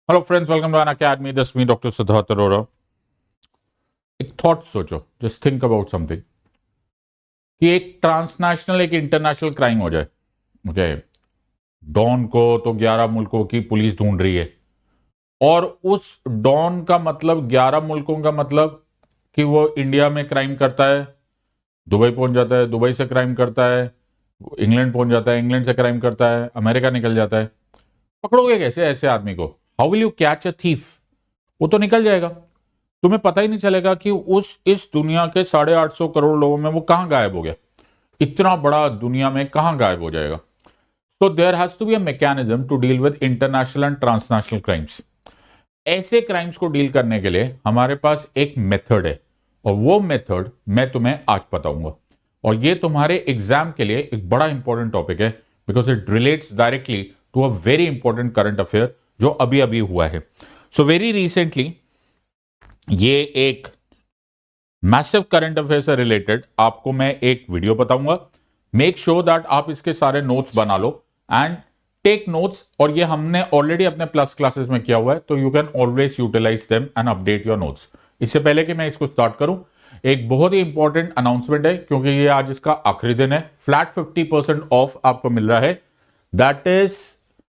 Hello friends, welcome to Unacademy. This me doctor Siddharth Arora. एक thought सोचो, just think about something कि एक transnational एक इंटरनेशनल क्राइम हो जाए। ओके, डॉन को तो 11 मुल्कों की पुलिस ढूंढ रही है, और उस डॉन का मतलब 11 मुल्कों का मतलब कि वो इंडिया में क्राइम करता है, दुबई पहुंच जाता है, दुबई से क्राइम करता है, इंग्लैंड पहुंच जाता है, इंग्लैंड से क्राइम करता है, अमेरिका निकल जाता है। पकड़ोगे कैसे ऐसे आदमी को? How will you catch a thief? वो तो निकल जाएगा, तुम्हें पता ही नहीं चलेगा कि उस इस दुनिया के 850 करोड़ लोगों में वो कहां गायब हो गया। इतना बड़ा दुनिया में कहां गायब हो जाएगा? So there has to be a mechanism to deal with international and transnational crimes. ऐसे क्राइम्स को डील करने के लिए हमारे पास एक मेथड है, और वो मेथड मैं तुम्हें आज बताऊंगा। और ये तुम्हारे एग्जाम के लिए एक बड़ा इंपॉर्टेंट टॉपिक है, because it relates directly to a very important current affair जो अभी अभी हुआ है। सो वेरी रिसेंटली ये एक मैसिव करंट अफेयर से रिलेटेड आपको मैं एक वीडियो बताऊंगा। मेक श्योर दैट आप इसके सारे नोट्स बना लो एंड टेक नोट्स। और ये हमने ऑलरेडी अपने प्लस क्लासेस में किया हुआ है, तो you can always utilise them and update your notes. इससे पहले कि मैं इसको स्टार्ट करूं, एक बहुत ही इंपॉर्टेंट अनाउंसमेंट है, क्योंकि ये आज इसका आखिरी दिन है। फ्लैट 50% ऑफ आपको मिल रहा है, that is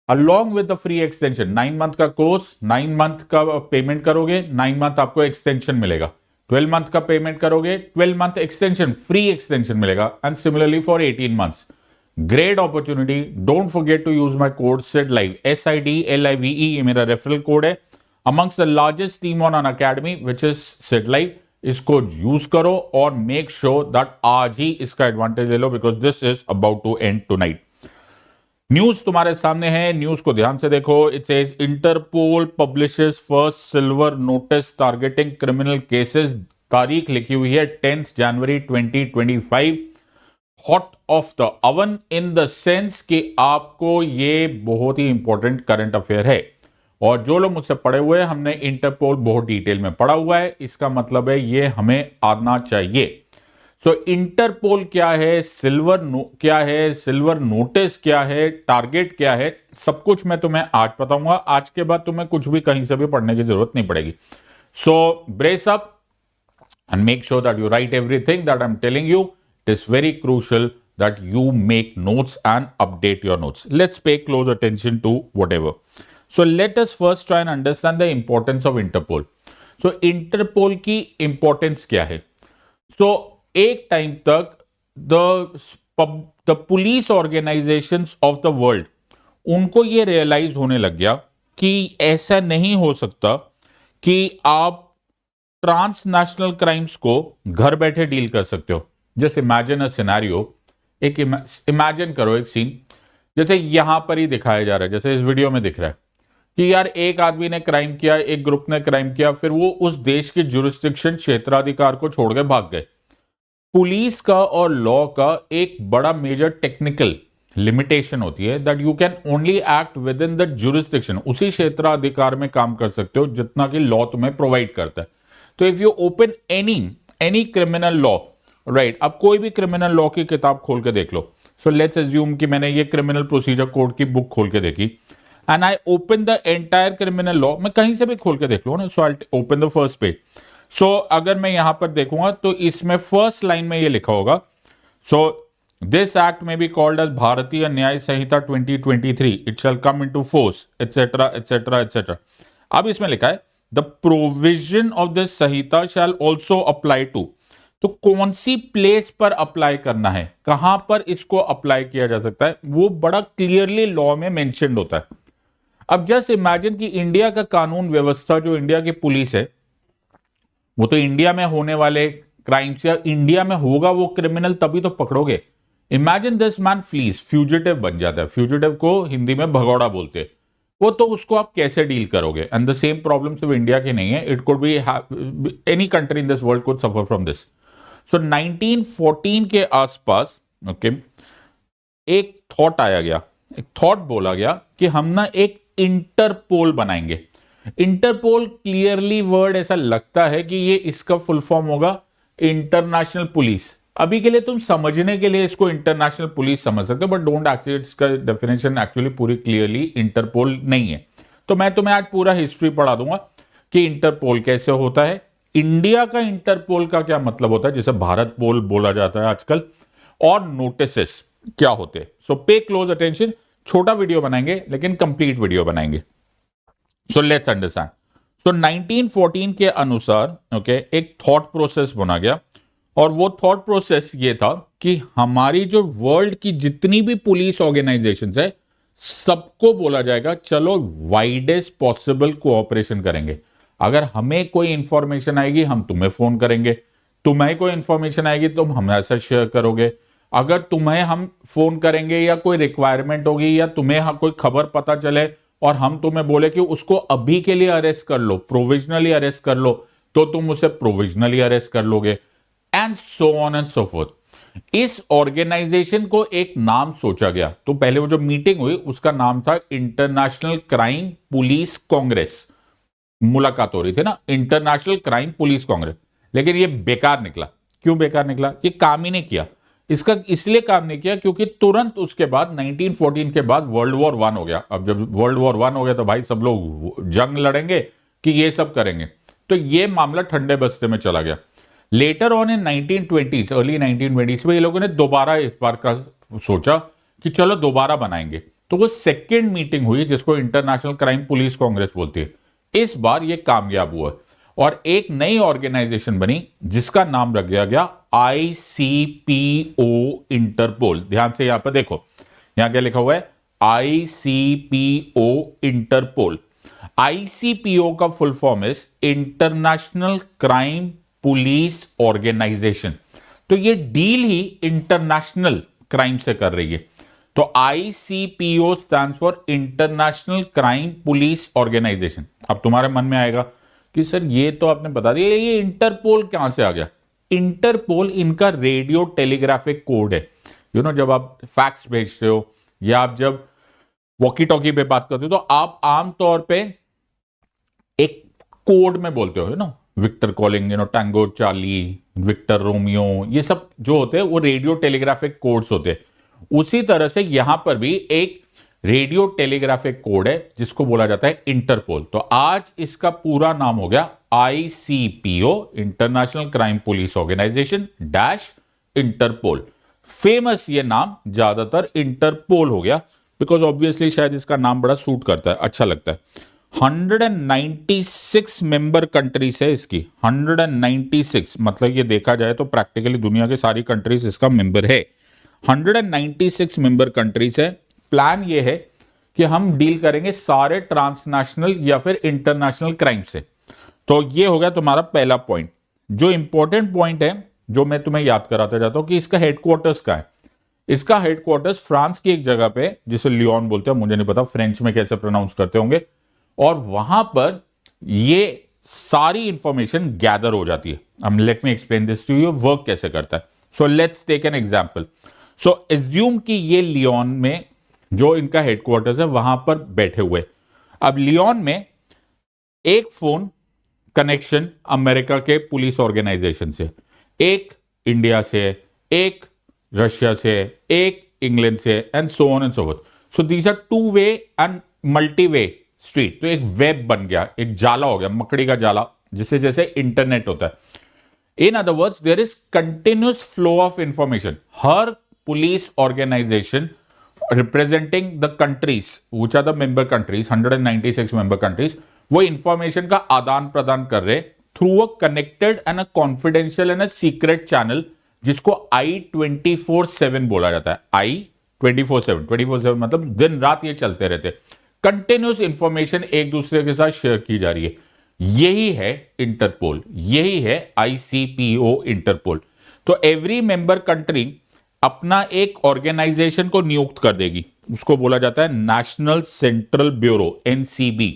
along with the free extension. 9 month का कोर्स, 9 मंथ का पेमेंट करोगे, 9 मंथ आपको एक्सटेंशन मिलेगा। 12 मंथ का पेमेंट करोगे, 12 मंथ एक्सटेंशन, फ्री एक्सटेंशन मिलेगा। And similarly for 18 months. Great opportunity, don't forget to use my code SIDLIVE, SIDLIVE, ये मेरा रेफरल कोड है। Amongst the largest team on Unacademy which is SIDLIVE। इसको use करो और make sure that आज ही इसका advantage ले लो, because this is about to end tonight. News तुम्हारे सामने है, न्यूज को ध्यान से देखो। It says Interpol publishes first silver notice targeting criminal cases. तारीख लिखी हुई है 10 जनवरी 2025। Hot of the oven in the sense कि आपको ये बहुत ही इंपॉर्टेंट करंट अफेयर है, और जो लोग मुझसे पढ़े हुए हैं, हमने इंटरपोल बहुत डिटेल में पढ़ा हुआ है। इसका मतलब है ये हमें आना चाहिए। सो इंटरपोल क्या है, क्या है, सिल्वर नोटिस क्या है, टारगेट क्या है, सब कुछ मैं तुम्हें आज बताऊंगा। आज के बाद तुम्हें कुछ भी कहीं से भी पढ़ने की जरूरत नहीं पड़ेगी। So brace up and make sure that you write everything that I'm telling you. It is very crucial that you make notes and update your notes. Let's pay close attention to whatever. So let us first try and understand the importance of Interpol. So Interpol की importance क्या है? So एक time तक the police organisations of the world, उनको ये realise होने लग गया कि ऐसा नहीं हो सकता कि आप ट्रांसनेशनल क्राइम्स को घर बैठे डील कर सकते हो। जैसे इमेजिन अ सिनेरियो, एक इमेजिन करो एक सीन, जैसे यहां पर ही दिखाया जा रहा है, जैसे इस वीडियो में दिख रहा है कि यार एक आदमी ने क्राइम किया, एक ग्रुप ने क्राइम किया, फिर वो उस देश के जुरिस्डिक्शन क्षेत्राधिकार को छोड़ के भाग गए। पुलिस का और लॉ का एक बड़ा मेजर टेक्निकल लिमिटेशन होती है that you can only act with in the jurisdiction. उसी क्षेत्राधिकार में काम कर सकते हो जितना कि लॉ तुम्हें प्रोवाइड करता है। तो if you open any criminal law, right, अब कोई भी क्रिमिनल लॉ की किताब खोल के देख लो। सो लेट्स अज्यूम कि मैंने ये क्रिमिनल प्रोसीजर कोड की बुक खोल के देखी, and I open the entire criminal law. मैं कहीं से भी खोल के देख लूँ ना, so I open the first page. So अगर मैं यहां पर देखूंगा तो इसमें फर्स्ट लाइन में ये लिखा होगा, सो दिस एक्ट में be called as Bharatiya Nyaya Sanhita 2023, it shall come into force, etcetera etcetera etcetera. अब इसमें लिखा है the provision of this Sanhita shall also apply to. तो कौन सी प्लेस पर अप्लाई करना है, कहां पर इसको अप्लाई किया जा सकता है, वो बड़ा क्लियरली लॉ में मेंशन्ड होता है। अब जस्ट इमेजिन कि इंडिया का कानून व्यवस्था, जो इंडिया की पुलिस है, वो तो इंडिया में होने वाले क्राइम्स या इंडिया में होगा वो क्रिमिनल तभी तो पकड़ोगे। Imagine this man flees, fugitive बन जाता है। फ्यूजिटिव को हिंदी में भगौड़ा बोलते हैं। वो तो उसको आप कैसे डील करोगे? एंड द सेम प्रॉब्लम सिर्फ इंडिया की नहीं है, it could be any country in this world could suffer from this. So 1914 के आसपास, ओके, एक थॉट आया गया, एक थॉट बोला गया कि हम ना एक इंटरपोल बनाएंगे। इंटरपोल क्लियरली वर्ड ऐसा लगता है कि ये इसका फुल फॉर्म होगा इंटरनेशनल पुलिस। अभी के लिए तुम समझने के लिए इसको इंटरनेशनल पुलिस समझ सकते हो, बट डोंट एक्चुअली, इसका डेफिनेशन एक्चुअली पूरी क्लियरली इंटरपोल नहीं है। तो मैं तुम्हें आज पूरा हिस्ट्री पढ़ा दूंगा कि इंटरपोल कैसे होता है, इंडिया का इंटरपोल का क्या मतलब होता है, जिसे भारत पोल बोला जाता है आजकल, और नोटिसेस क्या होते हैं। सो पे क्लोज अटेंशन, छोटा वीडियो बनाएंगे लेकिन कंप्लीट वीडियो बनाएंगे। So let's understand. सो 1914 के अनुसार ओके एक थॉट प्रोसेस बना गया, और वो थॉट प्रोसेस ये था कि हमारी जो वर्ल्ड की जितनी भी पुलिस ऑर्गेनाइजेशंस है सबको बोला जाएगा चलो वाइडेस्ट पॉसिबल कोऑपरेशन करेंगे। अगर हमें कोई इंफॉर्मेशन आएगी हम तुम्हें फोन करेंगे, तुम्हें कोई इंफॉर्मेशन आएगी तुम हमारे साथ शेयर करोगे। अगर तुम्हें हम फोन करेंगे या कोई रिक्वायरमेंट होगी या तुम्हें कोई खबर पता चले और हम तुम्हें बोले कि उसको अभी के लिए अरेस्ट कर लो, प्रोविजनली अरेस्ट कर लो, तो तुम उसे प्रोविजनली अरेस्ट कर लोगे, and so on and so fourth. इस ऑर्गेनाइजेशन को एक नाम सोचा गया। तो पहले वो जो मीटिंग हुई उसका नाम था इंटरनेशनल क्राइम पुलिस कांग्रेस। मुलाकात हो रही थी ना, इंटरनेशनल क्राइम पुलिस कांग्रेस, लेकिन ये बेकार निकला। क्यों बेकार निकला? ये काम ही नहीं किया। इसका इसलिए काम नहीं किया क्योंकि तुरंत उसके बाद 1914 के बाद वर्ल्ड वॉर 1 हो गया। अब जब वर्ल्ड वॉर 1 हो गया तो भाई सब लोग जंग लड़ेंगे कि ये सब करेंगे, तो ये मामला ठंडे बस्ते में चला गया। Later on in 1920s, early 1920s में ये लोगों ने दोबारा इस बार का सोचा कि चलो दोबारा बनाएंगे। तो वो सेकेंड मीटिंग हुई जिसको इंटरनेशनल क्राइम पुलिस कांग्रेस बोलती है। इस बार ये कामयाब हुआ और एक नई ऑर्गेनाइजेशन बनी जिसका नाम रख दिया गया ICPO इंटरपोल। ध्यान से यहां पर देखो, यहां क्या लिखा हुआ है, ICPO इंटरपोल। ICPO का full form is International crime police Organization. तो ये डील ही इंटरनेशनल क्राइम से कर रही है। तो ICPO stands for International crime police Organization. अब तुम्हारे मन में आएगा कि सर ये तो आपने बता दिया, ये इंटरपोल कहां से आ गया? इंटरपोल इनका रेडियो टेलीग्राफिक कोड है। जब आप फैक्स भेजते हो या आप जब वॉकी टॉकी पे बात करते हो तो आप आमतौर पे एक कोड में बोलते हो, Victor calling, tango Charlie, Victor Romeo, ये सब जो होते हैं वो रेडियो टेलीग्राफिक कोड्स होते हैं। उसी तरह से यहां पर भी एक रेडियो टेलीग्राफिक कोड है जिसको बोला जाता है इंटरपोल। तो आज इसका पूरा नाम हो गया ICPO, international crime police organisation dash Interpol. Famous ये नाम ज्यादातर इंटरपोल हो गया बिकॉज ऑब्वियसली शायद इसका नाम बड़ा सूट करता है, अच्छा लगता है। 196 मेंबर कंट्रीज है इसकी, 196, मतलब ये देखा जाए तो प्रैक्टिकली दुनिया के सारी कंट्रीज इसका मेंबर है। 196 मेंबर कंट्रीज है। प्लान ये है कि हम डील करेंगे सारे ट्रांसनेशनल या फिर इंटरनेशनल क्राइम से। तो ये हो गया तुम्हारा पहला पॉइंट। जो इंपॉर्टेंट पॉइंट है जो मैं तुम्हें याद कराता जाता हूं कि इसका हेडक्वार्टर्स कहां है। इसका हेडक्वार्टर्स फ्रांस की एक जगह पे जिसे लियोन बोलते हैं, मुझे नहीं पता फ्रेंच में कैसे प्रोनाउंस करते होंगे, और वहां पर ये सारी इंफॉर्मेशन गैदर हो जाती है। अब let me explain this to you, work कैसे करता है। So let's take an example. So assume कि ये लियोन में जो इनका हेडक्वार्टर्स है वहां पर बैठे हुए। अब लियोन में एक फोन कनेक्शन अमेरिका के पुलिस ऑर्गेनाइजेशन से, एक इंडिया से, एक रशिया से, एक इंग्लैंड से, and so on and so forth. So these are two way and multi way street. तो एक वेब बन गया, एक जाला हो गया, मकड़ी का जाला, जिसे जैसे इंटरनेट होता है। In other words there is continuous flow of information. हर police organisation representing the countries which are the member countries, 196 member countries, वो इंफॉर्मेशन का आदान प्रदान कर रहे through a connected and a confidential and a secret channel जिसको I24/7 बोला जाता है। I24/7 मतलब दिन रात ये चलते रहते, कंटिन्यूस इंफॉर्मेशन एक दूसरे के साथ शेयर की जा रही है। यही है इंटरपोल, यही है ICPO इंटरपोल। तो एवरी मेंबर कंट्री अपना एक ऑर्गेनाइजेशन को नियुक्त कर देगी, उसको बोला जाता है नेशनल सेंट्रल ब्यूरो, NCB।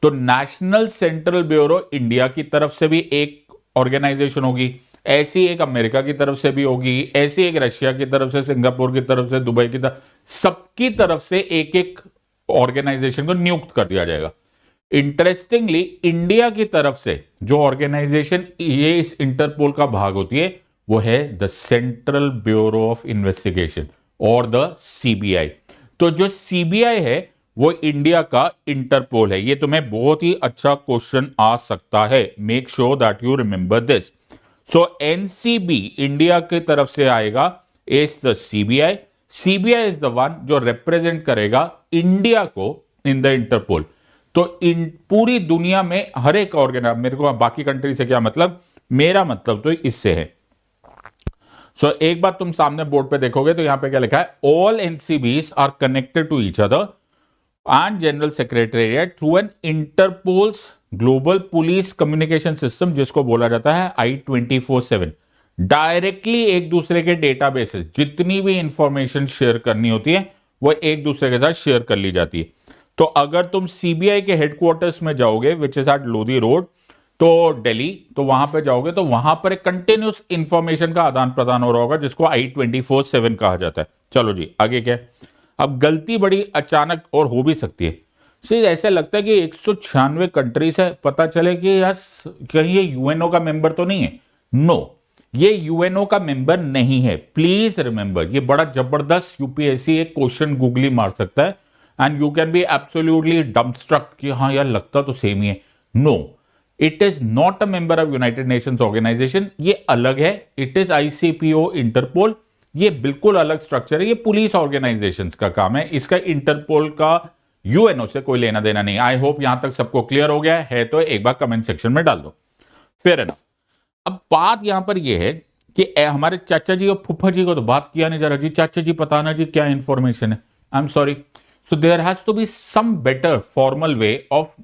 तो नेशनल सेंट्रल ब्यूरो इंडिया की तरफ से भी एक ऑर्गेनाइजेशन होगी, ऐसी एक अमेरिका की तरफ से भी होगी, ऐसी एक रशिया की तरफ से, सिंगापुर की तरफ से, दुबई की तरफ, सबकी तरफ से एक एक ऑर्गेनाइजेशन को नियुक्त कर दिया जाएगा। इंटरेस्टिंगली इंडिया की तरफ से जो ऑर्गेनाइजेशन ये इस इंटरपोल का भाग होती है वो है the central bureau of investigation और द CBI। तो जो CBI है वो इंडिया का इंटरपोल है। ये तुम्हें बहुत ही अच्छा क्वेश्चन आ सकता है। Make sure that you remember this. So NCB India की तरफ से आएगा, is the CBI. CBI is the one जो रिप्रेजेंट करेगा इंडिया को इन द इंटरपोल। तो इन पूरी दुनिया में हर एक ऑर्गेनाइज, मेरे को बाकी कंट्री से क्या मतलब, मेरा मतलब तो इससे है। सो एक बात तुम सामने बोर्ड पे देखोगे तो यहां पे क्या लिखा है, all NCBs are connected to each other and general secretariat through an Interpol's global police communication system, जिसको बोला जाता है I-24/7। डायरेक्टली एक दूसरे के डेटाबेसेस, जितनी भी इंफॉर्मेशन शेयर करनी होती है वो एक दूसरे के साथ शेयर कर ली जाती है। तो अगर तुम सीबीआई के हेडक्वार्टर्स में जाओगे which is at Lodhi road, तो दिल्ली, तो वहां पे जाओगे तो वहां पर एक कंटिन्यूस इंफॉर्मेशन का आदान प्रदान हो रहा होगा, जिसको I-24/7 कहा जाता है। चलो जी आगे क्या है? अब गलती बड़ी अचानक और हो भी सकती है। सिर्फ ऐसा लगता है कि 196 कंट्रीज है, पता चले कि यार कहीं ये यूएनओ का मेंबर तो नहीं है। नो, ये यूएनओ का मेंबर नहीं है। प्लीज रिमेंबर, ये बड़ा जबरदस्त यूपीएससी एक क्वेश्चन गूगली मार सकता है and you can be absolutely dumbstruck कि हाँ यार लगता तो सेम ही है। No, it is not a member of United Nations Organisation, ये अलग है। इट इज आईसीपीओ इंटरपोल, ये बिल्कुल अलग स्ट्रक्चर है। ये पुलिस ऑर्गेनाइजेशंस का काम है, इसका इंटरपोल का यूएनओ से कोई लेना देना नहीं। आई होप यहां तक सबको क्लियर हो गया है, तो एक बार कमेंट सेक्शन में डाल दो। Fair enough. अब बात यहां पर यह है कि हमारे चाचा जी और फुफा जी को तो बात किया नहीं जा रहा जी। चाचा जी बताना जी क्या इंफॉर्मेशन है। I am sorry, so there has to be some better formal way of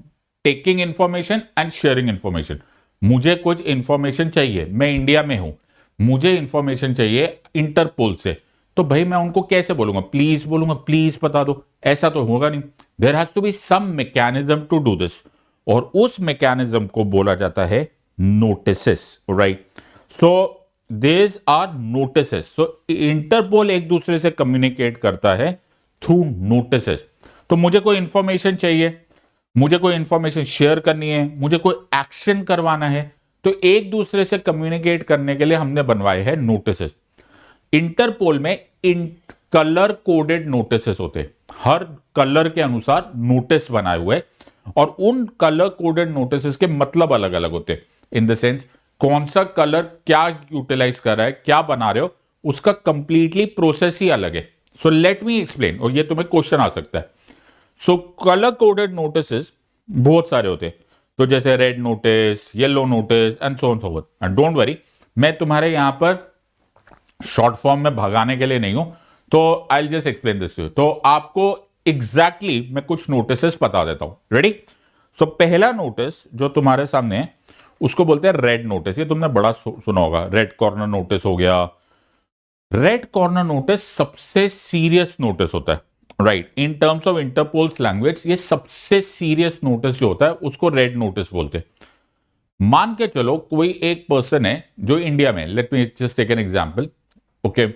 taking information and sharing information. मुझे कुछ इंफॉर्मेशन चाहिए, मैं इंडिया में हूं, मुझे इंफॉर्मेशन चाहिए इंटरपोल से, तो भाई मैं उनको कैसे बोलूंगा? प्लीज बोलूंगा प्लीज बता दो, ऐसा तो होगा नहीं। There has to be some mechanism to do this, और उस मैकेनिज्म को बोला जाता है notices, right? So these are notices. So interpole एक दूसरे से कम्युनिकेट करता है थ्रू नोटिसेस। तो मुझे कोई इंफॉर्मेशन चाहिए, मुझे कोई इंफॉर्मेशन शेयर करनी है, मुझे कोई एक्शन करवाना है, तो एक दूसरे से कम्युनिकेट करने के लिए हमने बनवाए हैं नोटिसेस। इंटरपोल में कलर कोडेड नोटिसेस होते हैं, हर कलर के अनुसार नोटिस बनाए हुए, और उन कलर कोडेड नोटिसेस के मतलब अलग अलग होते हैं। इन द सेंस कौन सा कलर क्या यूटिलाइज कर रहा है, क्या बना रहे हो, उसका कंप्लीटली प्रोसेस ही अलग है। सो लेट मी एक्सप्लेन, और ये तुम्हें क्वेश्चन आ सकता है। सो कलर कोडेड नोटिसेस बहुत सारे होते हैं, तो जैसे red notice, yellow notice and so on so forth. And don't worry, मैं तुम्हारे यहां पर शॉर्ट फॉर्म में भगाने के लिए नहीं हूं, तो आई जस्ट एक्सप्लेन दिस। तो आपको एग्जैक्टली मैं कुछ नोटिसेस बता देता हूं। रेडी? सो पहला नोटिस जो तुम्हारे सामने है उसको बोलते हैं रेड नोटिस। ये तुमने बड़ा सुना होगा, रेड कॉर्नर नोटिस हो गया। रेड कॉर्नर नोटिस सबसे सीरियस नोटिस होता है, right? In terms of Interpol's language ये सबसे सीरियस नोटिस जो होता है उसको रेड नोटिस बोलते हैं। मान के चलो कोई एक पर्सन है जो इंडिया में, let me just take an example, okay,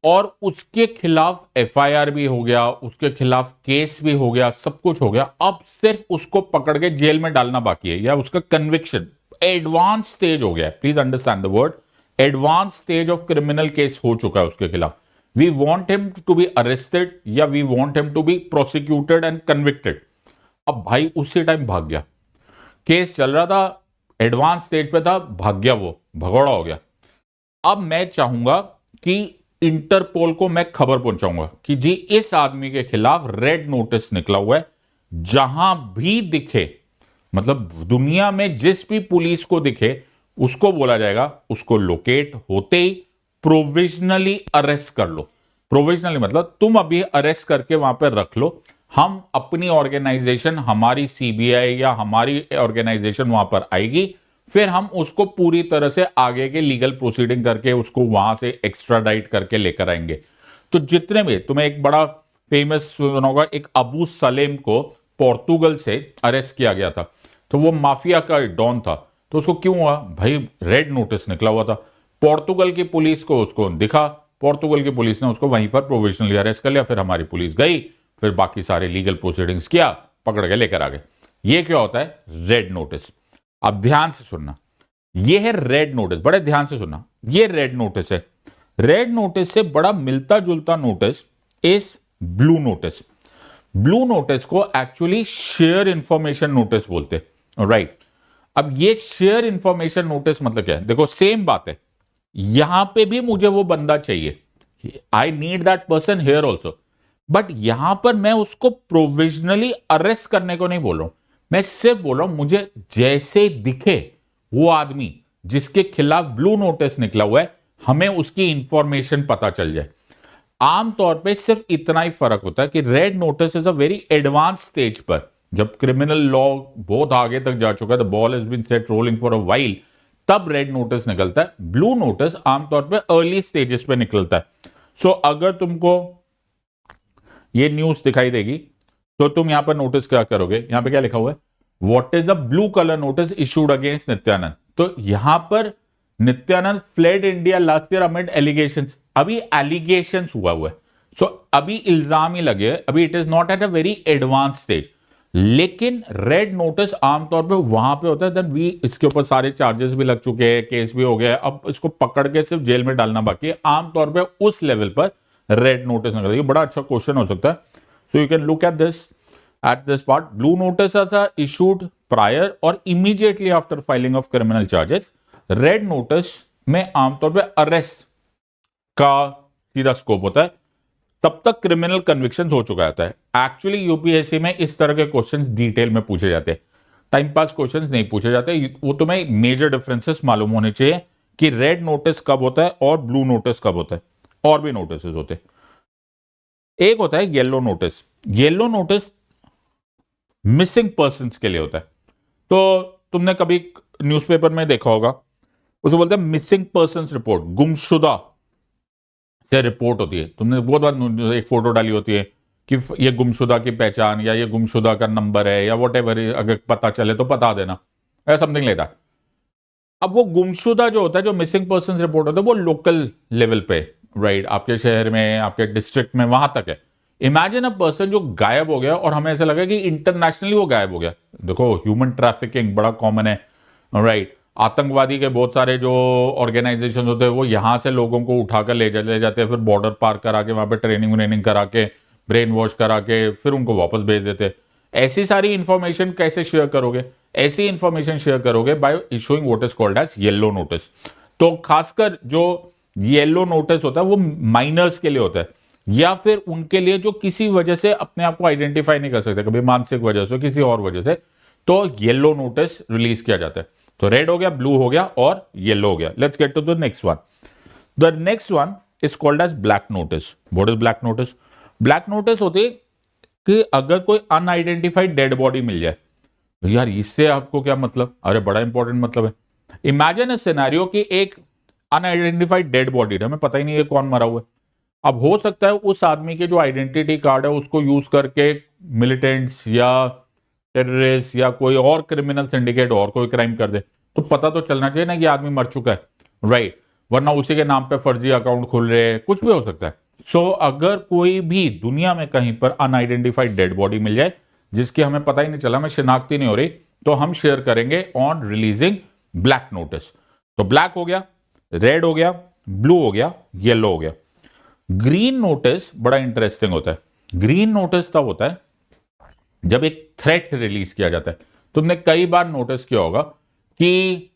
और उसके खिलाफ एफआईआर भी हो गया, उसके खिलाफ केस भी हो गया, सब कुछ हो गया। अब सिर्फ उसको पकड़ के जेल में डालना बाकी है, या उसका कन्विक्शन एडवांस स्टेज हो गया है। Please understand the word advance stage of criminal case हो चुका है उसके खिलाफ। We want him to be arrested या we want him to be prosecuted and convicted. अब भाई उसी टाइम भाग गया, केस चल रहा था, एडवांस स्टेज पे था, भाग गया, वो भगौड़ा हो गया। अब मैं चाहूंगा कि इंटरपोल को मैं खबर पहुंचाऊंगा कि जी इस आदमी के खिलाफ रेड नोटिस निकला हुआ है। जहां भी दिखे, मतलब दुनिया में जिस भी पुलिस को दिखे, उसको बोला जाएगा, उसको लोकेट होते ही प्रोविजनली अरेस्ट कर लो। प्रोविजनली मतलब तुम अभी अरेस्ट करके वहां पर रख लो, हम अपनी ऑर्गेनाइजेशन, हमारी सीबीआई या हमारी ऑर्गेनाइजेशन वहां पर आएगी, फिर हम उसको पूरी तरह से आगे के लीगल प्रोसीडिंग करके उसको वहां से एक्स्ट्राडाइट करके लेकर आएंगे। तो जितने भी, तुम्हें एक बड़ा फेमस सुना होगा, एक अबू सलेम को पोर्तुगल से अरेस्ट किया गया था, तो वो माफिया का डॉन था। तो उसको क्यों हुआ भाई? रेड नोटिस निकला हुआ था। पोर्तुगल की पुलिस को उसको दिखा, पोर्तुगल की पुलिस ने उसको वहीं पर प्रोविजनली अरेस्ट कर लिया। फिर हमारी पुलिस गई, फिर बाकी सारे लीगल प्रोसीडिंग्स किया, पकड़ के लेकर आ गए। ये क्या होता है? Red notice. अब ध्यान से सुनना, ये है रेड नोटिस, बड़े ध्यान से सुनना, ये रेड नोटिस है। रेड नोटिस से बड़ा मिलता जुलता notice is blue notice. Blue notice को एक्चुअली शेयर इंफॉर्मेशन नोटिस बोलते हैं, राइट। अब ये शेयर इंफॉर्मेशन नोटिस मतलब क्या है? देखो सेम बात है, यहां पे भी मुझे वो बंदा चाहिए, I need that person here also, but यहां पर मैं उसको प्रोविजनली अरेस्ट करने को नहीं बोल रहा हूं, मैं सिर्फ बोल रहा हूं मुझे जैसे दिखे वो आदमी जिसके खिलाफ ब्लू नोटिस निकला हुआ है, हमें उसकी इंफॉर्मेशन पता चल जाए। आमतौर पे सिर्फ इतना ही फर्क होता है कि red notice is a very advance stage पर, जब क्रिमिनल लॉ बहुत आगे तक जा चुका है, the ball has been set rolling for a while, तब रेड नोटिस निकलता है। ब्लू नोटिस आमतौर पे अर्ली स्टेजेस पे निकलता है। सो अगर तुमको ये न्यूज दिखाई देगी तो तुम यहां पर नोटिस क्या करोगे? यहां पे क्या लिखा हुआ है? What is the blue colour notice issued against Nityanand. तो यहां पर Nityanand fled India last year amid allegations, अभी एलिगेशंस हुआ है, सो अभी इल्जाम ही लगे, अभी it is not at a very advance stage. लेकिन रेड नोटिस आमतौर पे वहां पे होता है देन वी, इसके ऊपर सारे चार्जेस भी लग चुके हैं, केस भी हो गया, अब इसको पकड़ के सिर्फ जेल में डालना बाकी है। आमतौर पे उस लेवल पर रेड नोटिस निकलता है। ये बड़ा अच्छा क्वेश्चन हो सकता है, so you can look at this part. Blue notice are issued prior और immediately after filing of criminal charges. Red notice में आमतौर पे अरेस्ट का सीधा स्कोप होता है, तब तक क्रिमिनल कन्विक्शन हो चुका होता है। एक्चुअली यूपीएससी में इस तरह के क्वेश्चन डिटेल में पूछे जाते हैं, टाइम पास क्वेश्चन नहीं पूछे जाते। वो तुम्हें मेजर डिफरेंसेस मालूम होने चाहिए कि रेड नोटिस कब होता है और ब्लू नोटिस कब होता है। और भी नोटिस होते हैं, एक होता है yellow notice. Yellow notice missing person के लिए होता है। तो तुमने कभी न्यूज़पेपर में देखा होगा, उसे बोलते हैं मिसिंग पर्सन रिपोर्ट, गुमशुदा से रिपोर्ट होती है। तुमने बहुत बार एक फोटो डाली होती है कि ये गुमशुदा की पहचान या ये गुमशुदा का नंबर है या वट एवर, अगर पता चले तो बता देना, ऐसा समथिंग लेता। अब वो गुमशुदा जो होता है, जो मिसिंग पर्सन रिपोर्ट होता है, वो लोकल लेवल पे, राइट, आपके शहर में, आपके डिस्ट्रिक्ट में, वहां तक है। इमेजिन अ पर्सन जो गायब हो गया और हमें ऐसा लगा कि इंटरनेशनली वो गायब हो गया। देखो ह्यूमन ट्रैफिकिंग बड़ा कॉमन है, राइट। आतंकवादी के बहुत सारे जो ऑर्गेनाइजेशन होते हैं वो यहां से लोगों को उठाकर ले जाते हैं, फिर बॉर्डर पार करा के वहां पे ट्रेनिंग करा के, ब्रेन वॉश करा के, फिर उनको वापस भेज देते। ऐसी सारी इंफॉर्मेशन कैसे शेयर करोगे? ऐसी इंफॉर्मेशन शेयर करोगे by issuing what is called as yellow notice. तो खासकर जो येलो नोटिस होता है वो माइनर्स के लिए होता है, या फिर उनके लिए जो किसी वजह से अपने आप को आइडेंटिफाई नहीं कर सकते, कभी मानसिक वजह से, किसी और वजह से, तो येलो नोटिस रिलीज किया जाता है। तो रेड हो गया, ब्लू हो गया और येलो हो गया। Let's get to the next one. The next one is called as black notice. What is black notice? Black notice होती है कि अगर कोई अनआइडेंटिफाइड डेड बॉडी मिल जाए। यार इससे आपको क्या मतलब? अरे बड़ा इंपॉर्टेंट मतलब है। इमेजिन ए सिनेरियो कि एक अनआइडेंटिफाइड डेड बॉडी है, हमें पता ही नहीं है कौन मरा हुआ है। अब हो सकता है उस आदमी के जो आइडेंटिटी कार्ड है उसको यूज करके मिलिटेंट्स या टेररिस्ट या कोई और क्रिमिनल सिंडिकेट और कोई क्राइम कर दे, तो पता तो चलना चाहिए ना कि आदमी मर चुका है, राइट। वरना उसी के नाम पे फर्जी अकाउंट खुल रहे हैं, कुछ भी हो सकता है। सो अगर कोई भी दुनिया में कहीं पर अनआइडेंटिफाइड डेड बॉडी मिल जाए जिसकी हमें पता ही नहीं चला, हमें शिनाख्ती नहीं हो रही, तो हम शेयर करेंगे ऑन रिलीजिंग ब्लैक नोटिस। तो ब्लैक हो गया, रेड हो गया, ब्लू हो गया, येलो हो गया। ग्रीन नोटिस बड़ा इंटरेस्टिंग होता है। ग्रीन नोटिस तब होता है जब एक थ्रेट रिलीज किया जाता है। तुमने कई बार नोटिस किया होगा कि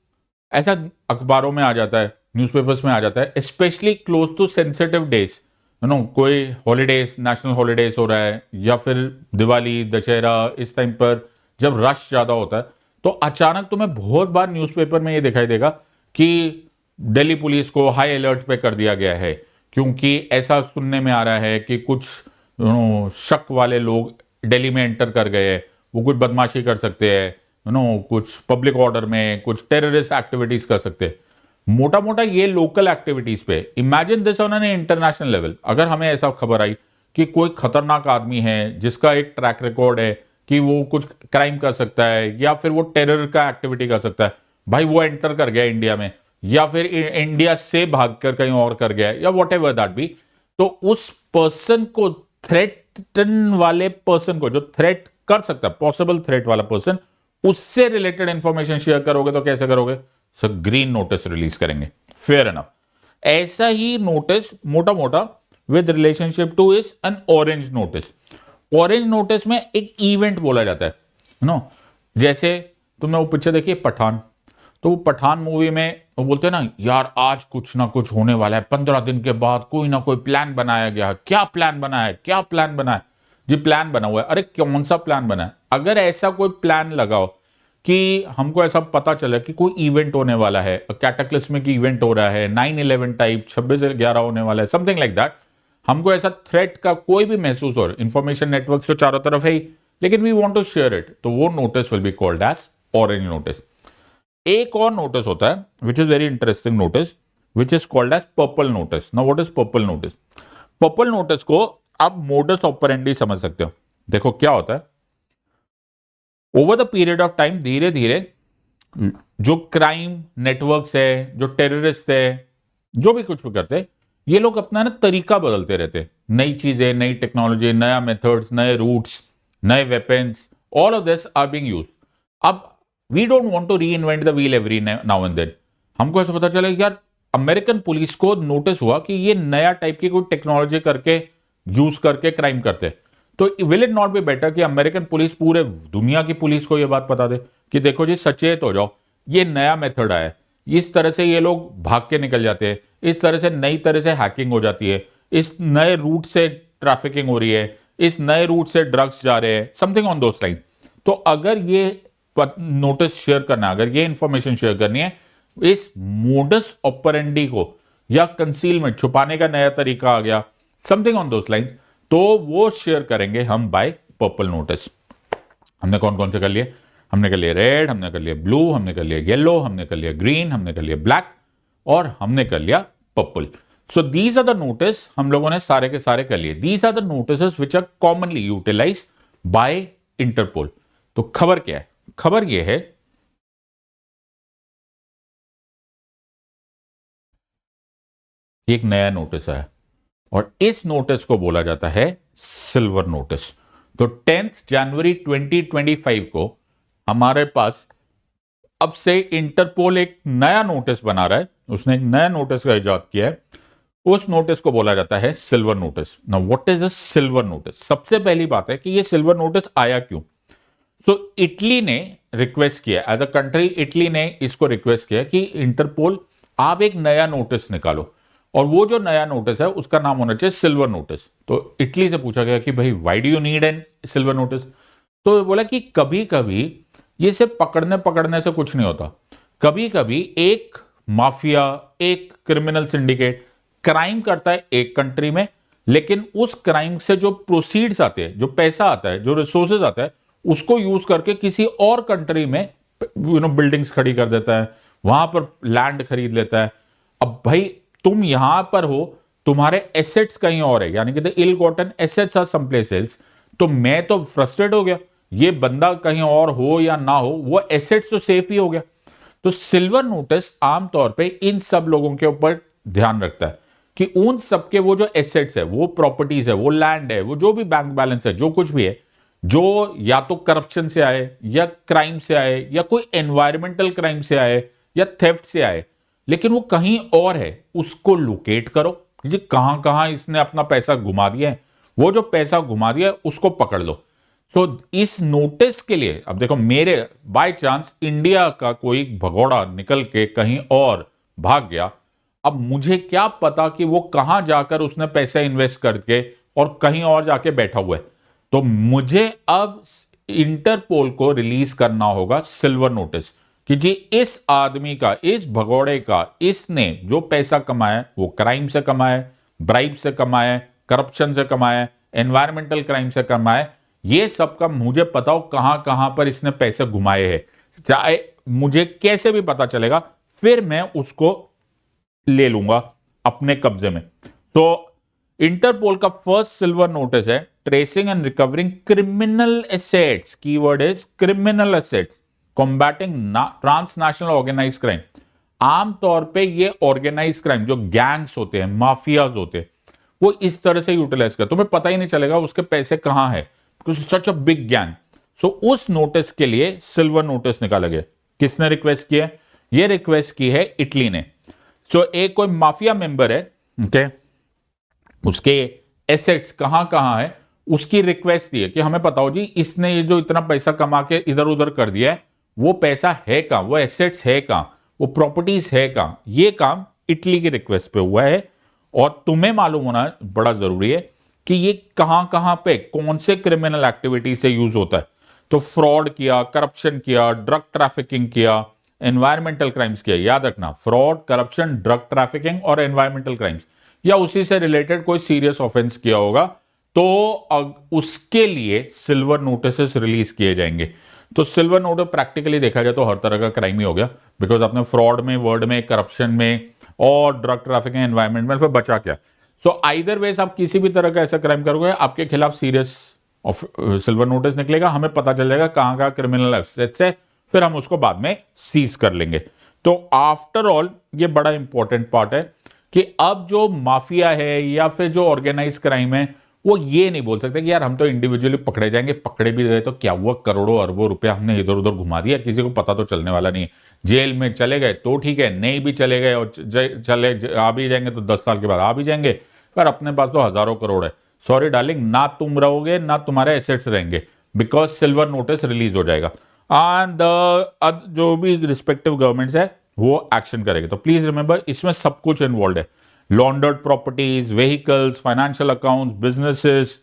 ऐसा अखबारों में आ जाता है, न्यूज़पेपर्स में आ जाता है, specially close to sensitive days, no कोई हॉलीडेज, नेशनल हॉलीडेज हो रहा है, या फिर दिवाली, दशहरा, इस टाइम पर जब रश ज्यादा होता है, तो अचानक तुम्हें बहुत बार न्यूज़पेपर में ये दिखाई देगा कि दिल्ली पुलिस को हाई अलर्ट पे कर दिया गया है, क्योंकि ऐसा सुनने में आ रहा है कि कुछ शक वाले लोग दिल्ली में एंटर कर गए, वो कुछ बदमाशी कर सकते हैं, कुछ पब्लिक ऑर्डर में कुछ टेररिस्ट एक्टिविटीज कर सकते हैं। मोटा मोटा ये लोकल एक्टिविटीज पे। Imagine this on an international level. अगर हमें ऐसा खबर आई कि कोई खतरनाक आदमी है जिसका एक ट्रैक रिकॉर्ड है कि वो कुछ क्राइम कर सकता है या फिर वो टेरर का एक्टिविटी कर सकता है, भाई वो एंटर कर गया इंडिया में, या फिर इंडिया से भागकर कहीं और कर गया, या वॉट एवर दैट बी, तो उस पर्सन को, थ्रेटन वाले पर्सन को, जो थ्रेट कर सकता है, पॉसिबल थ्रेट वाला पर्सन, उससे रिलेटेड इंफॉर्मेशन शेयर करोगे तो कैसे करोगे? सर ग्रीन नोटिस रिलीज करेंगे। Fair enough. ऐसा ही नोटिस मोटा मोटा with relationship two is an orange notice. Orange notice में एक इवेंट बोला जाता है, नो, जैसे तुमने वो पिक्चर देखी है पठान, तो वो पठान मूवी में वो बोलते हैं ना, यार आज कुछ ना कुछ होने वाला है, 15 दिन के बाद कोई ना कोई प्लान बनाया गया है। क्या प्लान बना है, क्या प्लान बना है जी? प्लान बना हुआ है। अरे कौन सा प्लान बना है? अगर ऐसा कोई प्लान लगाओ कि हमको ऐसा पता चला कि कोई इवेंट होने वाला है, कैटाक्लिस्मिक इवेंट हो रहा है, 9/11 टाइप 26/11 होने वाला है, समथिंग लाइक दैट, हमको ऐसा थ्रेट का कोई भी महसूस हो रहा है, इंफॉर्मेशन नेटवर्क तो चारों तरफ है ही, लेकिन we want to share it, तो वो notice will be called as orange notice. एक और नोटिस होता है which is very interesting notice, which is called as purple notice. Now what is purple notice? Purple notice को आप modus operandi समझ सकते हो। देखो क्या होता है, over the period of time धीरे धीरे जो क्राइम नेटवर्क्स है, जो टेररिस्ट है, जो भी कुछ भी करते, ये लोग अपना ना तरीका बदलते रहते, नई चीजें, नई टेक्नोलॉजी, नया मेथड्स, नए रूट्स, नए weapons, all of this are being used. अब we don't want to reinvent the wheel every now and then. हमको ऐसा पता चला यार अमेरिकन पुलिस को नोटिस हुआ कि ये नया टाइप की कोई टेक्नोलॉजी करके यूज करके क्राइम करते, तो will it not be better कि अमेरिकन पुलिस पूरे दुनिया की पुलिस को ये बात बता दे कि देखो जी सचेत हो जाओ, ये नया मेथड आया है, इस तरह से ये लोग भाग के निकल जाते हैं, इस तरह से नई तरह से हैकिंग हो जाती है, इस नए रूट से ट्रैफिकिंग हो रही है, इस नए रूट से ड्रग्स जा रहे हैं, समथिंग ऑन दोस लाइन। तो अगर ये नोटिस शेयर करना है, अगर ये इंफॉर्मेशन शेयर करनी है, इस मोडस ऑपरेंडी को या कंसीलमेंट छुपाने का नया तरीका आ गया, समथिंग ऑन दोस लाइन, तो वो शेयर करेंगे हम बाय पर्पल नोटिस। हमने कौन कौन से कर लिए? हमने कर लिया रेड, हमने कर लिया ब्लू, हमने कर लिया येलो, हमने कर लिया ग्रीन, हमने कर लिया ब्लैक, और हमने कर लिया purple. So these are the notice हम लोगों ने सारे के सारे कर लिए। These are the notice which are commonly utilise by Interpol. तो खबर क्या है? खबर यह है एक नया नोटिस है और इस नोटिस को बोला जाता है सिल्वर नोटिस। तो 10 जनवरी 2025 को हमारे पास अब से इंटरपोल एक नया नोटिस बना रहा है, उसने एक नया नोटिस का इजाद किया है, उस नोटिस को बोला जाता है silver notice. Now what is a silver notice? सबसे पहली बात है कि ये सिल्वर नोटिस आया क्यों? सो इटली ने रिक्वेस्ट किया, एज अ कंट्री इटली ने इसको रिक्वेस्ट किया कि इंटरपोल आप एक नया नोटिस निकालो, और वो जो नया नोटिस है उसका नाम होना चाहिए सिल्वर नोटिस। तो इटली से पूछा गया कि भाई why do you need an silver notice? तो बोला कि कभी कभी ये सिर्फ पकड़ने पकड़ने से कुछ नहीं होता, कभी कभी एक माफिया, एक क्रिमिनल सिंडिकेट क्राइम करता है एक कंट्री में, लेकिन उस क्राइम से जो प्रोसीड्स आते हैं, जो पैसा आता है, जो रिसोर्सेज आता है, उसको यूज करके किसी और कंट्री में बिल्डिंग्स खड़ी कर देता है, वहां पर लैंड खरीद लेता है। अब भाई तुम यहां पर हो, तुम्हारे एसेट्स कहीं और है, यानी कि the ill gotten assets are someplace else. तो मैं तो फ्रस्ट्रेट हो गया, ये बंदा कहीं और हो या ना हो, वो एसेट्स तो सेफ ही हो गया। तो सिल्वर नोटिस आमतौर पे इन सब लोगों के ऊपर ध्यान रखता है कि उन सबके वो जो एसेट्स है, वो प्रॉपर्टीज है, वो लैंड है, वो जो भी बैंक बैलेंस है, जो कुछ भी है, जो या तो करप्शन से आए, या क्राइम से आए, या कोई एनवायरमेंटल क्राइम से आए, या थेफ्ट से आए, लेकिन वो कहीं और है, उसको लोकेट करो कि कहां कहां इसने अपना पैसा घुमा दिया है, वो जो पैसा घुमा दिया है उसको पकड़ लो। सो इस नोटिस के लिए, अब देखो मेरे बाय चांस इंडिया का कोई भगोड़ा निकल के कहीं और भाग गया, अब मुझे क्या पता कि वो कहां जाकर उसने पैसा इन्वेस्ट करके और कहीं और जाके बैठा हुआ है। तो मुझे अब इंटरपोल को रिलीज करना होगा सिल्वर नोटिस कि जी इस आदमी का, इस भगोड़े का, इसने जो पैसा कमाया वो क्राइम से कमाया, ब्राइब से कमाया, करप्शन से कमाया, एनवायरमेंटल क्राइम से कमाया, ये सब का मुझे पता हो कहां कहां पर इसने पैसे घुमाए हैं, चाहे मुझे कैसे भी पता चलेगा, फिर मैं उसको ले लूंगा अपने कब्जे में। तो इंटरपोल का फर्स्ट सिल्वर नोटिस है tracing and recovering criminal assets, keyword is criminal assets, combating transnational organise crime. आमतौर पे ये ऑर्गेनाइज क्राइम जो गैंग्स होते हैं, माफियाज होते हैं, वो इस तरह से यूटिलाइज करते, तुम्हें पता ही नहीं चलेगा उसके पैसे कहां है, सच अ बिग गैंग। सो उस नोटिस के लिए सिल्वर नोटिस निकाला गया। किसने रिक्वेस्ट किया? ये रिक्वेस्ट की है इटली ने। सो एक कोई माफिया मेंबर है, ओके, उसके एसेट्स कहां कहां है उसकी रिक्वेस्ट दी है कि हमें बताओ जी इसने ये जो इतना पैसा कमा के इधर उधर कर दिया है वो पैसा है कहां, वो एसेट्स है कहां, वो प्रॉपर्टीज है कहां। ये काम इटली की रिक्वेस्ट पे हुआ है और तुम्हें मालूम होना बड़ा जरूरी है कि ये कहां कहां पे कौन से क्रिमिनल एक्टिविटी से यूज होता है। तो फ्रॉड किया, करप्शन किया, ड्रग ट्रैफिकिंग किया, एनवायरमेंटल क्राइम्स किया। याद रखना, फ्रॉड, करप्शन, ड्रग ट्रैफिकिंग और एनवायरमेंटल क्राइम्स या उसी से रिलेटेड कोई सीरियस ऑफेंस किया होगा तो उसके लिए सिल्वर नोटिस रिलीज किए जाएंगे। तो सिल्वर नोटिस प्रैक्टिकली देखा जाए तो हर तरह का क्राइम ही हो गया, बिकॉज आपने फ्रॉड में, वर्ड में, करप्शन में और ड्रग ट्रैफिकिंग, एनवायरमेंट में, फिर बचा क्या। सो आइदर वेज आप किसी भी तरह का ऐसा क्राइम करोगे आपके खिलाफ सीरियस सिल्वर नोटिस निकलेगा, हमें पता चल जाएगा कहां का क्रिमिनल एसेट्स है, फिर हम उसको बाद में सीज कर लेंगे। तो आफ्टर ऑल ये बड़ा इंपॉर्टेंट पार्ट है कि अब जो माफिया है या फिर जो ऑर्गेनाइज क्राइम है वो ये नहीं बोल सकते कि यार हम तो इंडिविजुअली पकड़े जाएंगे, पकड़े भी गए तो क्या हुआ, करोड़ों अरबों रुपया हमने इधर उधर घुमा दिया, किसी को पता तो चलने वाला नहीं है। जेल में चले गए तो ठीक है, नहीं भी चले गए और चले आ भी जाएंगे तो 10 साल के बाद आ भी जाएंगे, पर अपने पास तो हजारों करोड़ है। सॉरी डार्लिंग, ना तुम रहोगे ना तुम्हारे एसेट्स रहेंगे, बिकॉज सिल्वर नोटिस रिलीज हो जाएगा एंड जो भी रिस्पेक्टिव गवर्नमेंट्स है वो एक्शन करेंगे। तो प्लीज रिमेंबर इसमें सब कुछ इन्वॉल्व है, laundered properties, vehicles, financial accounts, businesses,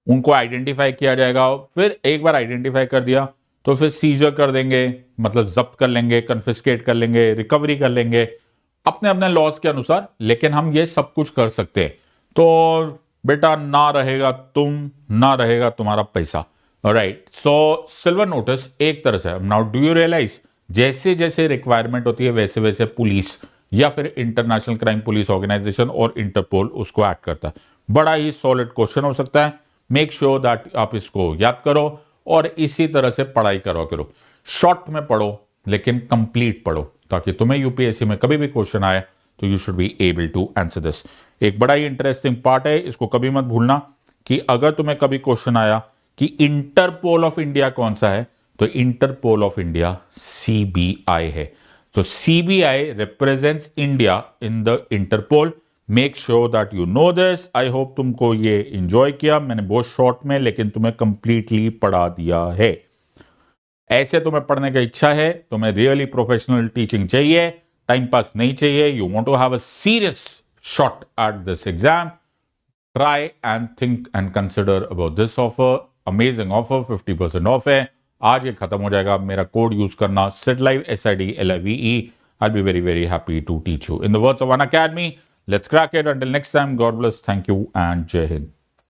उनको आइडेंटिफाई किया जाएगा। फिर एक बार आइडेंटिफाई कर दिया तो फिर सीजर कर देंगे, मतलब जब्त कर लेंगे, कन्फिस्केट कर लेंगे, रिकवरी कर लेंगे अपने अपने लॉज के अनुसार, लेकिन हम ये सब कुछ कर सकते हैं। तो बेटा ना रहेगा तुम, ना रहेगा तुम्हारा पैसा। राइट, सो सिल्वर नोटिस एक तरह से, नाउ डू यू रियलाइज जैसे जैसे रिक्वायरमेंट होती है वैसे वैसे पुलिस या फिर इंटरनेशनल क्राइम पुलिस ऑर्गेनाइजेशन और इंटरपोल उसको एक्ट करता है। बड़ा ही सॉलिड क्वेश्चन हो सकता है, मेक श्योर दैट आप इसको याद करो और इसी तरह से पढ़ाई करो। शॉर्ट में पढ़ो लेकिन कंप्लीट पढ़ो, ताकि तुम्हें यूपीएससी में कभी भी क्वेश्चन आए तो you should be able to answer this. एक बड़ा ही इंटरेस्टिंग पार्ट है, इसको कभी मत भूलना कि अगर तुम्हें कभी क्वेश्चन आया कि इंटरपोल ऑफ इंडिया कौन सा है, तो इंटरपोल ऑफ इंडिया सीबीआई है। तो CBI represents India in the Interpol. Make sure that you know this. I hope तुमको ये इंजॉय किया, मैंने बहुत शॉर्ट में लेकिन तुम्हें कंप्लीटली पढ़ा दिया है। ऐसे तुम्हें पढ़ने की इच्छा है, तुम्हें रियली प्रोफेशनल टीचिंग चाहिए, टाइम पास नहीं चाहिए, you want to have a serious shot at this exam, try and think and consider about this offer. Amazing offer, 50% off है, आज ये खत्म हो जाएगा। मेरा कोड यूज करना, SIDLIVE SIDLIVE। I'll be very very happy to teach you. In the words of Unacademy, let's crack it. Until next time, God bless, thank you and Jai Hind.